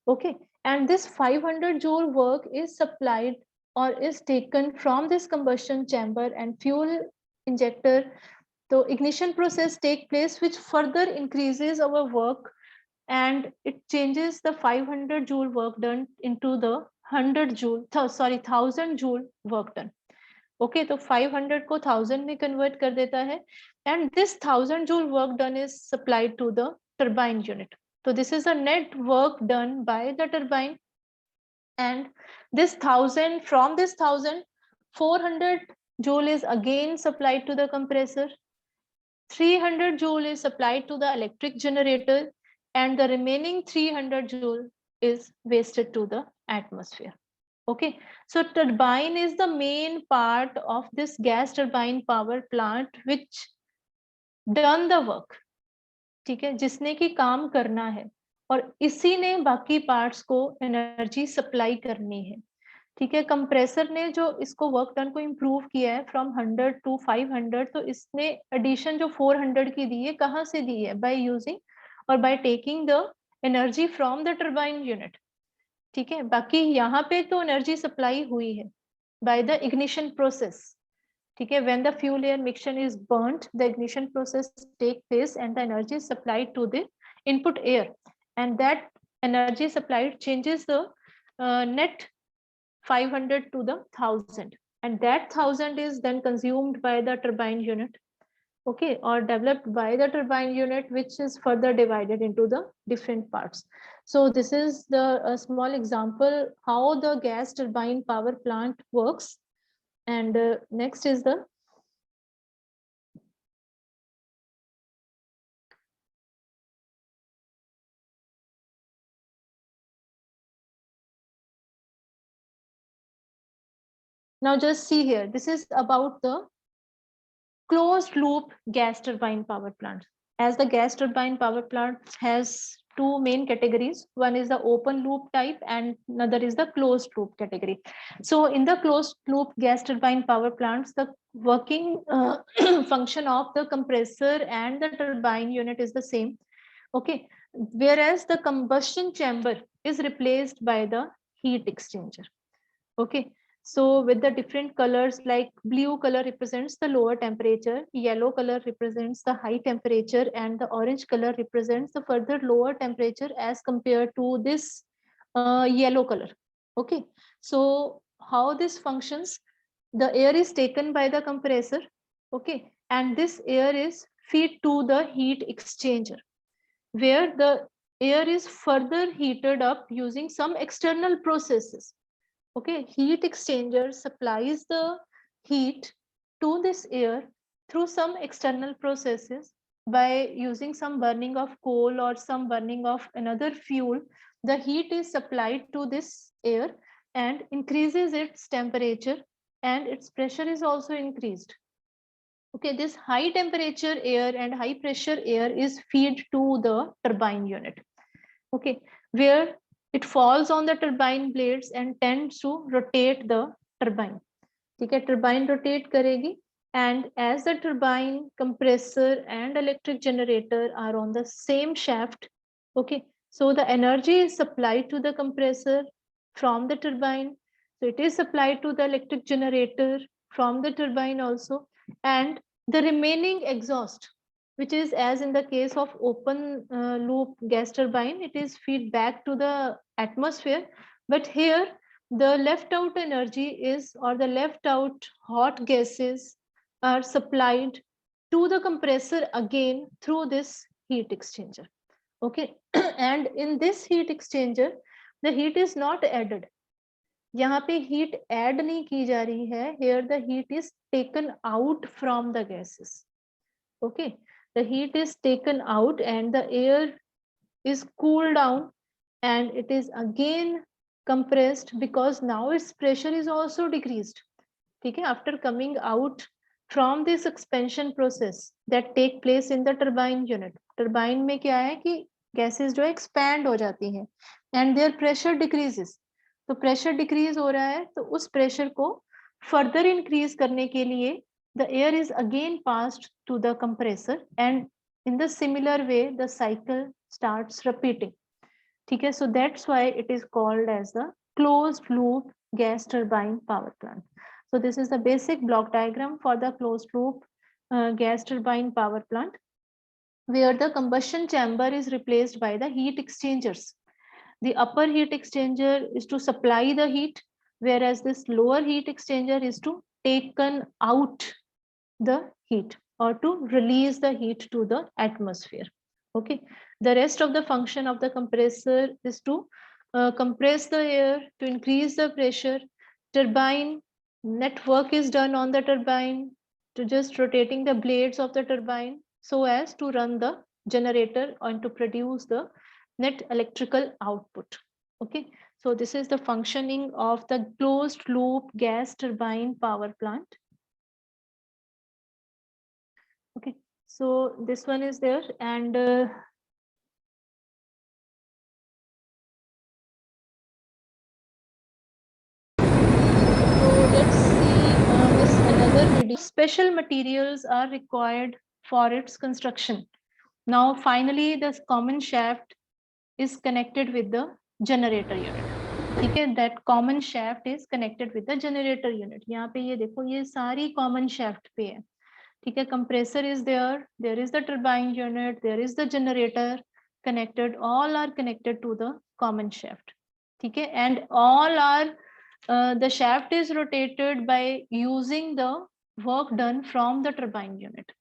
Okay, and this 500 joule work is supplied or is taken from this combustion chamber and fuel injector. So ignition process take place, which further increases our work, and it changes the 500 joule work done into the 1000 joule work done. Okay, so 500 को 1000 में convert कर देता है, and this 1000 joule work done is supplied to the turbine unit. So this is a net work done by the turbine, and this 1000, from this 1000, 400 joule is again supplied to the compressor, 300 joule is supplied to the electric generator, and the remaining 300 joule is wasted to the atmosphere. Okay, so turbine is the main part of this gas turbine power plant which done the work. ठीक है, जिसने की काम करना है और इसी ने बाकी पार्ट्स को एनर्जी सप्लाई करनी है. ठीक है, कंप्रेसर ने जो इसको वर्क डन को इम्प्रूव किया है फ्रॉम 100 टू 500, तो इसने एडिशन जो 400 की दी है, कहाँ से दी है? बाय यूजिंग और by taking the energy from the turbine unit. ठीक है, बाकी यहाँ पे तो एनर्जी सप्लाई हुई है बाय द इग्निशन प्रोसेस. ठीक है, when the fuel air mixture is burnt, the ignition process take place and the energy is supplied to the input air, and that energy supplied changes the net 500 to the 1000, and that 1000 is then consumed by the turbine unit. Okay, or developed by the turbine unit, which is further divided into the different parts. So this is the a small example how the gas turbine power plant works. And next is the now just see here, this is about the closed loop gas turbine power plant. As the gas turbine power plant has two main categories, one is the open loop type and another is the closed loop category. So in the closed loop gas turbine power plants, the working function of the compressor and the turbine unit is the same. Okay, whereas the combustion chamber is replaced by the heat exchanger. Okay, So with the different colors, like blue color represents the lower temperature, yellow color represents the high temperature, and the orange color represents the further lower temperature as compared to this yellow color. Okay, so how this functions? The air is taken by the compressor, okay, and this air is fed to the heat exchanger, where the air is further heated up using some external processes. Okay, heat exchanger supplies the heat to this air through some external processes. By using some burning of coal or some burning of another fuel, the heat is supplied to this air and increases its temperature, and its pressure is also increased. Okay, this high temperature air and high pressure air is fed to the turbine unit. Okay, where it falls on the turbine blades and tends to rotate the turbine. Okay, turbine rotate karegi, and as the turbine, compressor and electric generator are on the same shaft, okay, so the energy is supplied to the compressor from the turbine, so it is supplied to the electric generator from the turbine also, and the remaining exhaust, which is as in the case of open loop gas turbine, it is feed back to the atmosphere. But here the left out energy is, or the left out hot gases are supplied to the compressor again through this heat exchanger. Okay, and in this heat exchanger the heat is not added. यहाँ पे heat add नहीं की जा रही है. Here the heat is taken out from the gases. Okay, the heat is taken out and the air is cooled down, and it is again compressed because now its pressure is also decreased. Okay, after coming out from this expansion process that take place in the turbine unit, turbine में क्या है कि gases जो expand हो जाती हैं and their pressure decreases. तो pressure decrease हो रहा है, तो उस pressure को further increase करने के लिए the air is again passed to the compressor, and in the similar way the cycle starts repeating. Okay, so that's why it is called as the closed loop gas turbine power plant. So this is the basic block diagram for the closed loop gas turbine power plant, where the combustion chamber is replaced by the heat exchangers. The upper heat exchanger is to supply the heat, whereas this lower heat exchanger is to taken out the heat or to release the heat to the atmosphere. Okay, the rest of the function of the compressor is to compress the air, to increase the pressure. Turbine network is done on the turbine to just rotating the blades of the turbine so as to run the generator and to produce the net electrical output. Okay, so this is the functioning of the closed loop gas turbine power plant. Okay, so this one is there, and so let's see this another video. Special materials are required for its construction. Now finally this common shaft is connected with the generator unit. ठीक है, that common shaft is connected with the generator unit. यहाँ पे ये देखो, ये सारी common shaft पे है. ठीक है, compressor is there, there is the turbine unit, there is the generator connected, all are connected to the common shaft. ठीक है, and all are the shaft is rotated by using the work done from the turbine unit.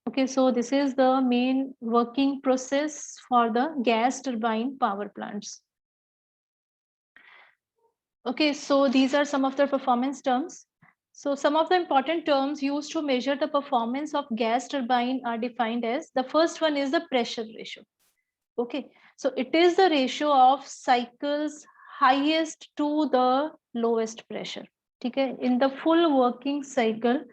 Okay, so this is the main working process for the gas turbine power plants. Okay, so these are some of the performance terms. So some of the important terms used to measure the performance of gas turbine are defined as, the first one is the pressure ratio. Okay, so it is the ratio of cycles highest to the lowest pressure. Okay, in the full working cycle,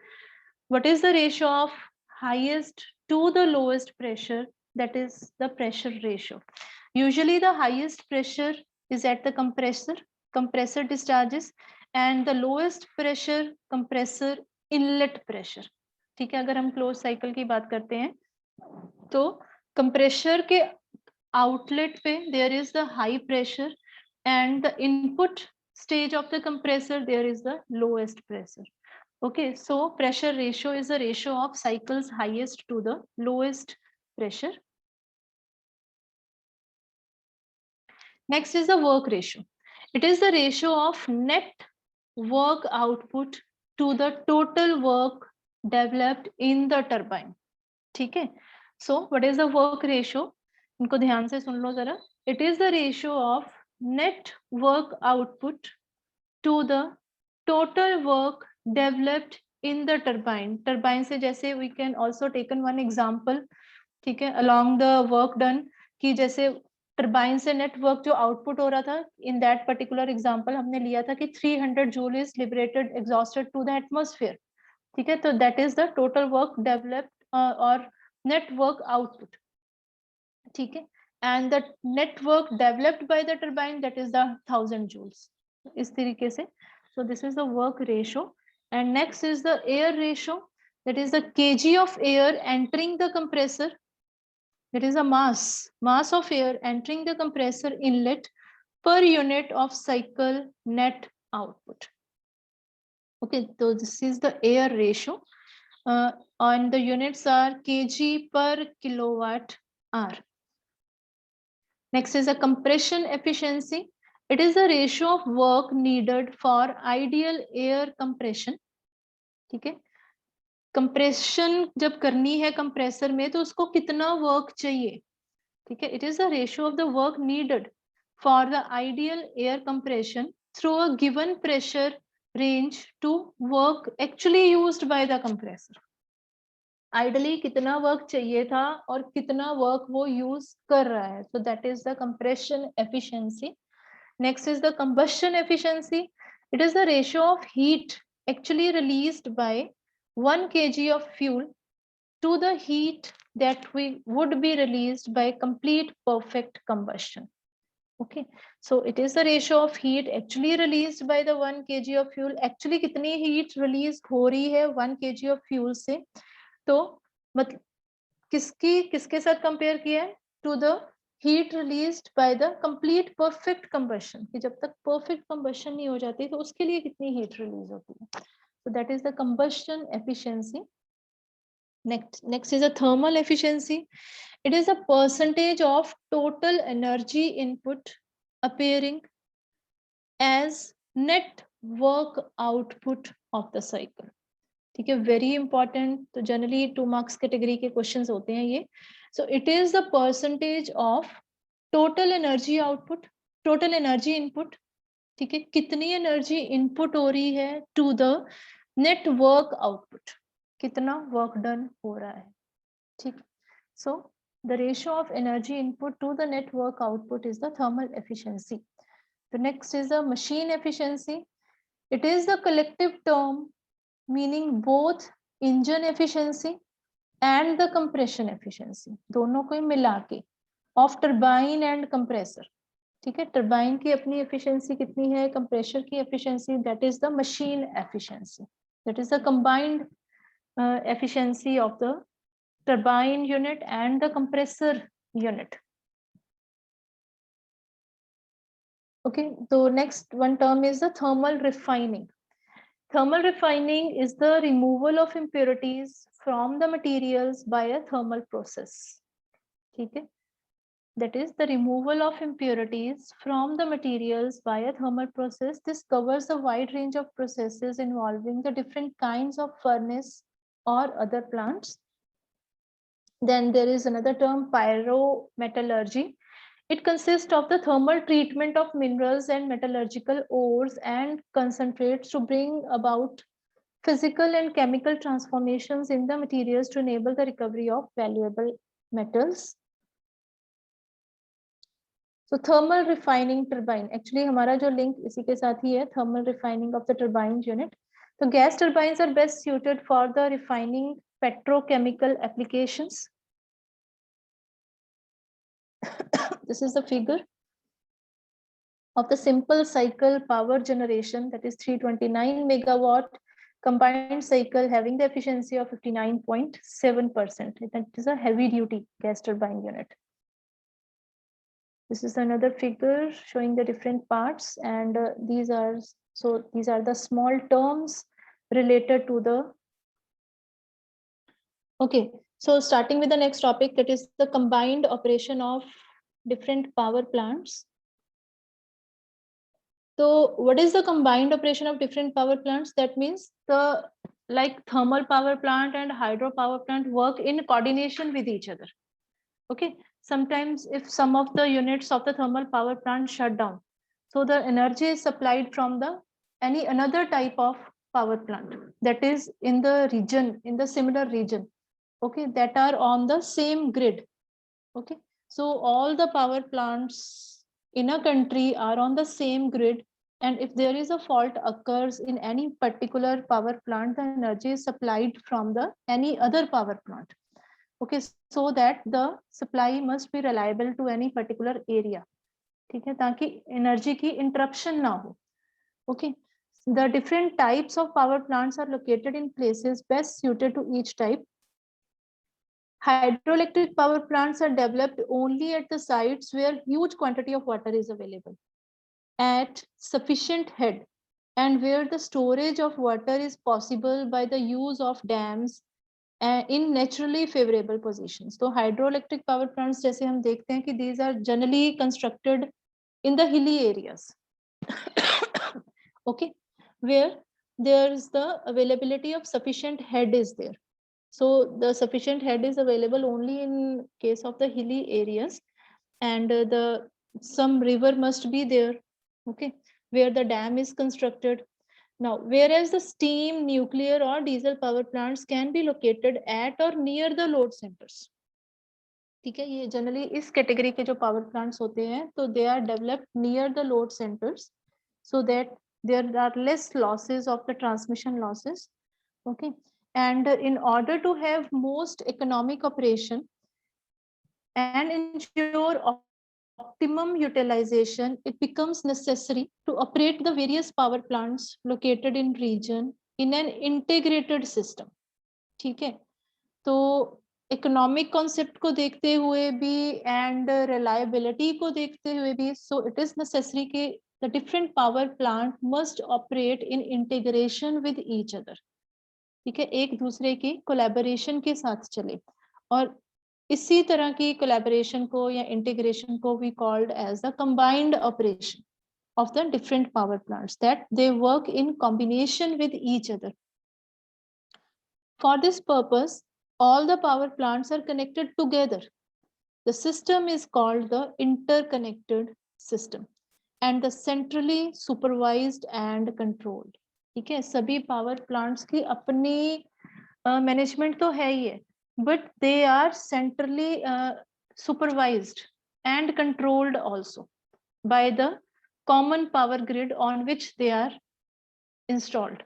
what is the ratio of highest to the lowest pressure? That is the pressure ratio. Usually the highest pressure is at the compressor discharges, and the lowest pressure compressor inlet pressure. ठीक है, अगर हम close cycle की बात करते हैं तो compressor के आउटलेट पे there is the high pressure and the input stage of the compressor, there is the lowest pressure. Okay, so pressure ratio is the ratio of cycles highest to the lowest pressure. Next is the work ratio. It is the ratio of net work output to the total work developed in the turbine. ठीक है, so what is the work ratio? इनको ध्यान से सुन लो जरा. It is the ratio of net work output to the total work developed in the turbine. Turbine से जैसे we can also taken one example, ठीक है, along the work done, कि जैसे टर्बाइन से नेटवर्क जो आउटपुट हो रहा था, इन दैट पर्टिकुलर एग्जांपल हमने लिया था कि 300 joule is liberated exhausted to the atmosphere. ठीक है, तो that is the total work developed और नेटवर्क आउटपुट. ठीक है, and the net work developed by the turbine that is the 1000 joules. इस तरीके से, so this is the work ratio. And next is the air ratio, that is the kg of air entering the compressor. That is a mass of air entering the compressor inlet per unit of cycle net output. Okay, so this is the air ratio, and the units are kg per kilowatt hour. Next is a compression efficiency. It is the ratio of work needed for ideal air compression. ठीक है, compression जब करनी है compressor में तो उसको कितना work चाहिए. ठीक है, it is the ratio of the work needed for the ideal air compression through a given pressure range to work actually used by the compressor. Ideally कितना वर्क चाहिए था और कितना वर्क वो यूज कर रहा है. So that is the compression efficiency. Next is the combustion efficiency. It is the ratio of heat actually released by 1 kg of fuel to the heat that would be released by complete perfect combustion. Okay, so it is the ratio of heat actually released by the 1 kg of fuel. Actually कितनी heat release हो रही है 1 kg of fuel से, तो मतलब किसके साथ compare किया है? To the heat released by the complete perfect combustion. कि जब तक perfect combustion नहीं हो जाती तो उसके लिए कितनी heat release होती है. So that is the combustion efficiency. Next is a thermal efficiency. It is a percentage of total energy input appearing as net work output of the cycle. ठीक है, वेरी इंपॉर्टेंट. तो generally 2 marks category के questions होते हैं ये. So it is the percentage of total energy output, total energy input. ठीक है, कितनी एनर्जी इनपुट हो रही है to the net work output, कितना वर्क डन हो रहा है. ठीक, so the ratio of energy input to the net work output is the thermal efficiency. The next is the machine efficiency. It is the collective term meaning both engine efficiency and the compression efficiency. दोनों को मिला के of turbine and compressor. ठीक है, turbine की अपनी efficiency कितनी है, compressor की efficiency, that is the machine efficiency. That is the combined efficiency of the turbine unit and the compressor unit. Okay, so next one term is the thermal refining. Thermal refining is the removal of impurities from the materials by a thermal process. ठीक है, that is the removal of impurities from the materials by a thermal process. This covers a wide range of processes involving the different kinds of furnace or other plants. Then there is another term, pyrometallurgy. It consists of the thermal treatment of minerals and metallurgical ores and concentrates to bring about physical and chemical transformations in the materials to enable the recovery of valuable metals. So thermal refining turbine, actually हमारा जो link इसी के साथ ही है, thermal refining of the turbine unit. So gas turbines are best suited for the refining petrochemical applications. This is the figure of the simple cycle power generation, that is 329 megawatt combined cycle having the efficiency of 59.7%. That is a heavy duty gas turbine unit. This is another figure showing the different parts, and these are the small terms related to the. Okay, so starting with the next topic, that is the combined operation of different power plants. So what is the combined operation of different power plants? That means the like thermal power plant and hydropower plant work in coordination with each other. Okay, sometimes if some of the units of the thermal power plant shut down, so the energy is supplied from the any another type of power plant that is in the region, in the similar region, okay, that are on the same grid. Okay, so all the power plants in a country are on the same grid, and if there is a fault occurs in any particular power plant, the energy is supplied from the any other power plant. Okay, so that the supply must be reliable to any particular area. ठीक है, ताकि energy की interruption ना हो. Okay, the different types of power plants are located in places best suited to each type. Hydroelectric power plants are developed only at the sites where huge quantity of water is available at sufficient head, and where the storage of water is possible by the use of dams in naturally favorable positions. So hydroelectric power plants जैसे हम देखते हैं कि these are generally constructed in the hilly areas. Okay, where there is the availability of sufficient head is there. So the sufficient head is available only in case of the hilly areas, and the some river must be there. Okay, where the dam is constructed. Now, whereas the steam, nuclear or diesel power plants can be located at or near the load centers. ठीक है, ये generally इस category के जो power plants होते हैं तो they are developed near the load centres, so that there are less losses of the transmission losses. Okay, and in order to have most economic operation and ensure optimum utilization, it becomes necessary to operate the various power plants located in region in an integrated system. ठीक है, तो economic concept को देखते हुए भी and reliability को देखते हुए भी, सो इट इज नेसेसरी कि the different power plant must operate in integration with each other. ठीक है, एक दूसरे की कोलैबोरेशन के साथ चले, और इसी तरह की कोलैबोरेशन को या इंटीग्रेशन को we called as the combined operation of the different power plants, that they work in combination with each other. For this purpose, all the power plants are connected together. The system is called the interconnected system and the centrally supervised and controlled. ठीक है, सभी power plants की अपनी management तो है ही है, but they are centrally supervised and controlled also by the common power grid on which they are installed.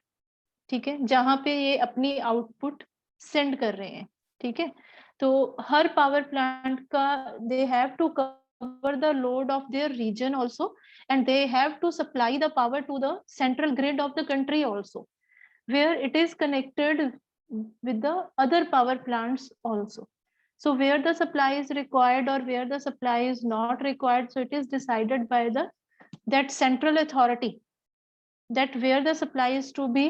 ठीक है, जहां पे ये अपनी आउटपुट सेंड कर रहे हैं. ठीक है, तो हर पावर प्लांट का they have to cover the load of their region also, and they have to supply the power to the central grid of the country also, where it is connected with the other power plants also. So where the supply is required or where the supply is not required, so it is decided by that central authority, that where the supply is to be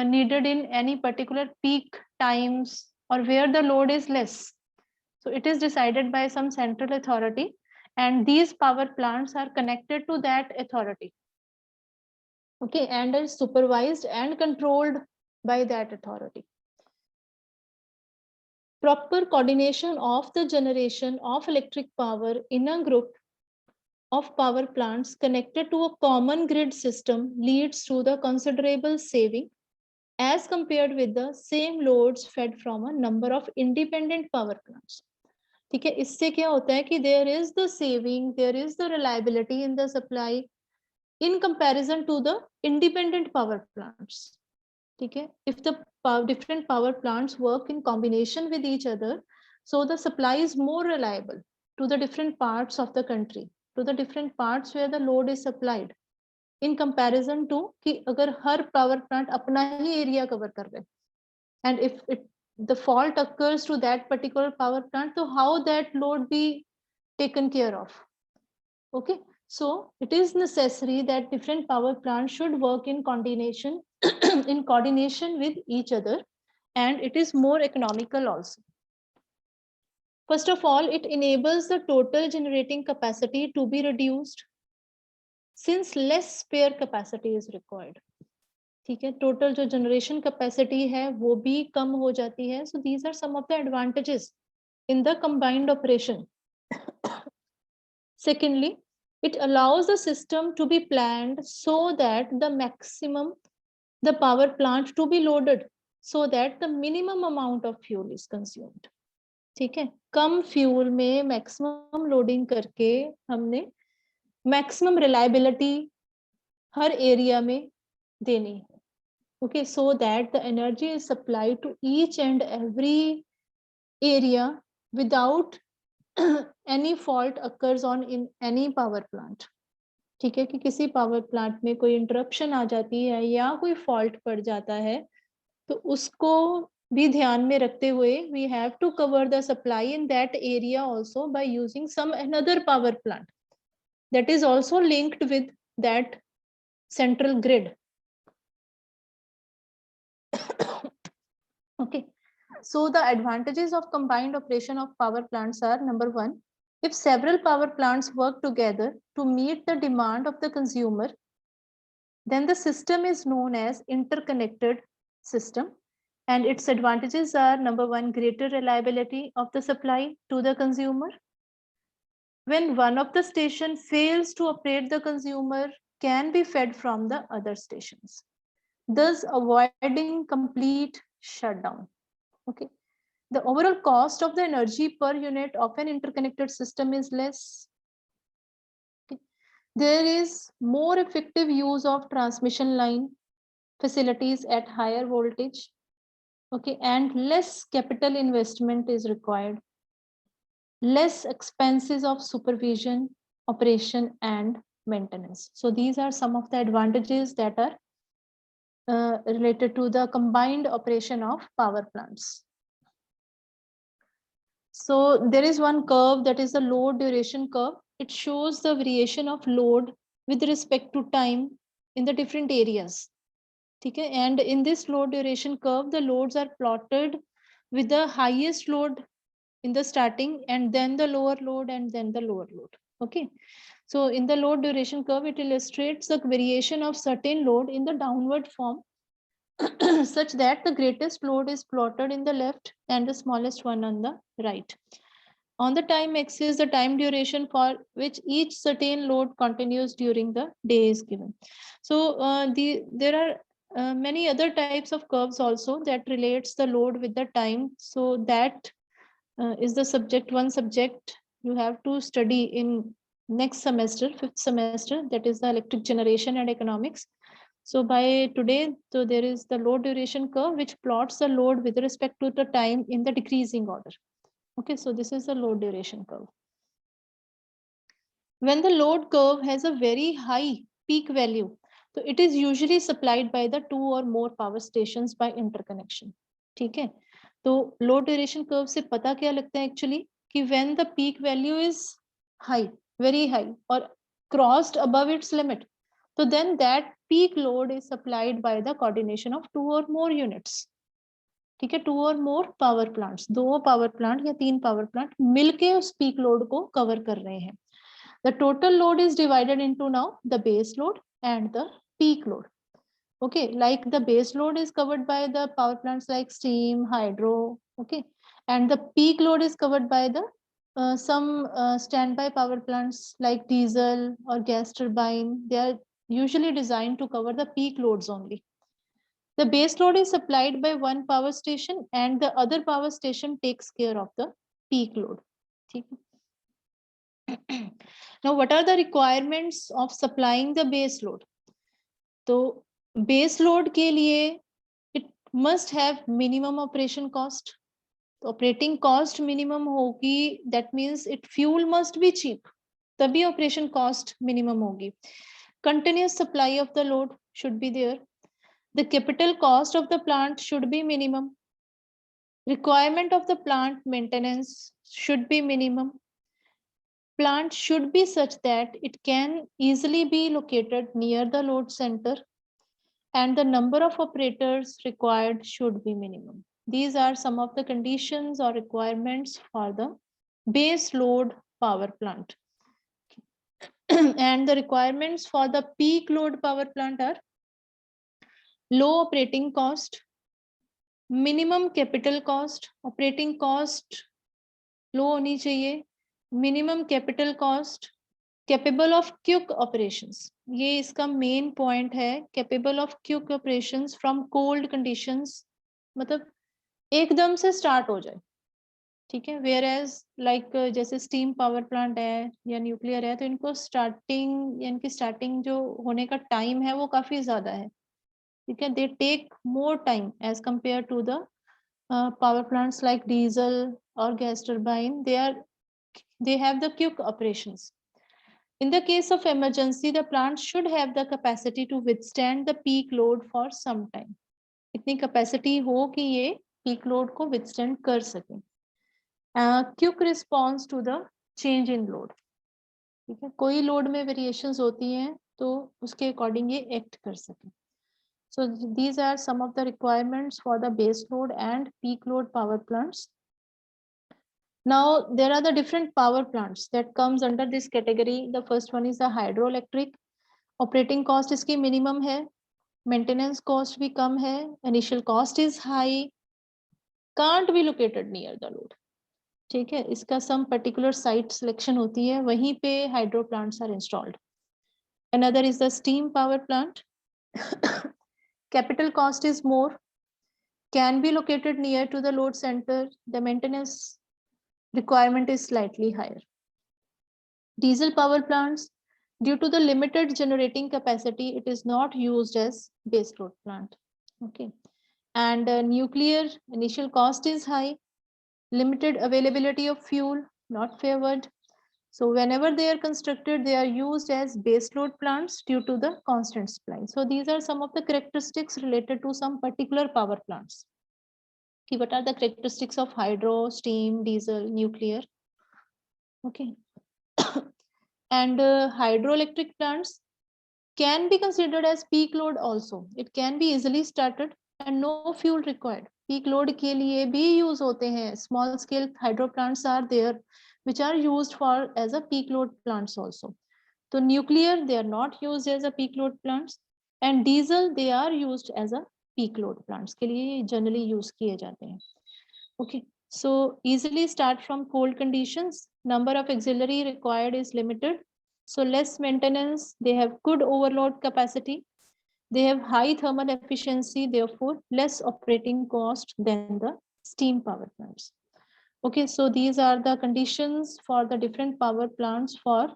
needed in any particular peak times or where the load is less. So it is decided by some central authority, and these power plants are connected to that authority. Okay, and is supervised and controlled by that authority. Proper coordination of the generation of electric power in a group of power plants connected to a common grid system leads to the considerable saving as compared with the same loads fed from a number of independent power plants. ठीक है, इससे क्या होता है कि there is the saving, there is the reliability in the supply in comparison to the independent power plants. ठीक है, if the different power plants work in combination with each other, so the supply is more reliable to the different parts of the country, to the different parts where the load is supplied, in comparison to कि अगर हर power plant अपना ही area cover कर रहे, and if the fault occurs to that particular power plant, so how that load be taken care of. Okay, so it is necessary that different power plants should work in coordination in coordination with each other, and it is more economical also. First of all, it enables the total generating capacity to be reduced since less spare capacity is required. ठीक है, total जो generation capacity है वो भी कम हो जाती है. So these are some of the advantages in the combined operation. Secondly, it allows the system to be planned so that the power plant to be loaded so that the minimum amount of fuel is consumed. ठीक है, कम fuel में maximum loading करके हमने maximum reliability हर area में देनी है. Okay, so that the energy is supplied to each and every area without any fault occurs on in any power plant. ठीक है, कि किसी पावर प्लांट में कोई इंटरप्शन आ जाती है या कोई फॉल्ट पड़ जाता है तो उसको भी ध्यान में रखते हुए we have to cover the supply in that area also by using some another power plant that is also linked with that central grid. Okay, so the advantages of combined operation of power plants are: number one, if several power plants work together to meet the demand of the consumer, then the system is known as interconnected system. And its advantages are: number one, greater reliability of the supply to the consumer. When one of the station fails to operate, the consumer can be fed from the other stations, thus avoiding complete shutdown. Okay. The overall cost of the energy per unit of an interconnected system is less. Okay. There is more effective use of transmission line facilities at higher voltage. Okay, and less capital investment is required. Less expenses of supervision, operation, and maintenance. So these are some of the advantages that are related to the combined operation of power plants. So there is one curve, that is the load duration curve. It shows the variation of load with respect to time in the different areas. Okay, and in this load duration curve, the loads are plotted with the highest load in the starting, and then the lower load, and then the lower load. Okay, so in the load duration curve, it illustrates the variation of certain load in the downward form such that the greatest load is plotted in the left and the smallest one on the right. On the time axis, the time duration for which each certain load continues during the day is given. So there are many other types of curves also that relates the load with the time. So that is the one subject you have to study in next semester, 5th semester, that is the electric generation and economics. So by today, so there is the load duration curve which plots the load with respect to the time in the decreasing order. Okay, so this is the load duration curve. When the load curve has a very high peak value, so it is usually supplied by the 2 or more power stations by interconnection. ठीक है, तो load duration curve से पता क्या लगता है actually कि when the peak value is high, very high, or crossed above its limit, so then that peak load is supplied by the coordination of 2 or more units. ठीक है, 2 और more power plants, 2 power plant या 3 power plant मिलके उस peak load को cover कर रहे हैं. The total load is divided into now the base load and the peak load. Okay, like the base load is covered by the power plants like steam, hydro. Okay, and the peak load is covered by the some standby power plants like diesel or gas turbine. They are usually designed to cover the peak loads only. The base load is supplied by one power station and the other power station takes care of the peak load. Now, what are the requirements of supplying the base load? So, base load के लिए it must have minimum operation cost. Operating cost minimum होगी, that means it fuel must be cheap. तभी operation cost minimum होगी. Continuous supply of the load should be there. The capital cost of the plant should be minimum. Requirement of the plant maintenance should be minimum. plant should be such that it can easily be located near the load center, and the number of operators required should be minimum. These are some of the conditions or requirements for the base load power plant. And the requirements for the peak load power plant are low operating cost, minimum capital cost, operating cost लो होनी चाहिए, minimum capital cost, capable of quick operations. ये इसका main point है, capable of quick operations from cold conditions, मतलब एकदम से start हो जाए, ठीक है. whereas like जैसे steam power plant है या nuclear है, तो इनको इनकी starting जो होने का time है वो काफी ज्यादा है, ठीक है. they take more time as compared to the power plants like diesel or gas turbine. They have the quick operations. In the case of emergency, the plant should have the capacity to withstand the peak load for some time. इतनी capacity हो कि ये peak load को withstand कर सके. Quick response to the change in load. ठीक है, कोई load में variations होती हैं तो उसके according ये act कर सके. So these are some of the requirements for the base load and peak load power plants. Now there are the different power plants that comes under this category. The first one is the hydroelectric. Operating cost इसकी minimum है, maintenance cost भी कम है, initial cost is high, can't be located near the load. ठीक है, इसका some particular site selection होती है, वहीं पे hydro plants are installed. Another is the steam power plant. Capital cost is more, can be located near to the load center. The maintenance requirement is slightly higher. Diesel power plants, due to the limited generating capacity, it is not used as base load plant. Okay. And nuclear, initial cost is high, limited availability of fuel, not favored. So whenever they are constructed, they are used as base load plants due to the constant supply. So these are some of the characteristics related to some particular power plants. Okay, what are the characteristics of hydro, steam, diesel, nuclear? Okay. And hydroelectric plants can be considered as peak load also. It can be easily started and no fuel required. Peak load के लिए भी use होते हैं. Small scale hydro plants are there which are used for as a peak load plants also. So nuclear, they are not used as a peak load plants, and diesel, they are used as a peak load plants के लिए generally use किए जाते हैं. Okay, so easily start from cold conditions. Number of auxiliary required is limited, so less maintenance. They have good overload capacity. They have high thermal efficiency, therefore less operating cost than the steam power plants. Okay, so these are the conditions for the different power plants for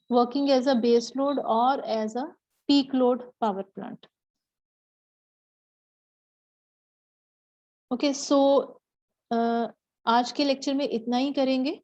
working as a base load or as a peak load power plant. Okay, so आज के lecture में इतना ही करेंगे.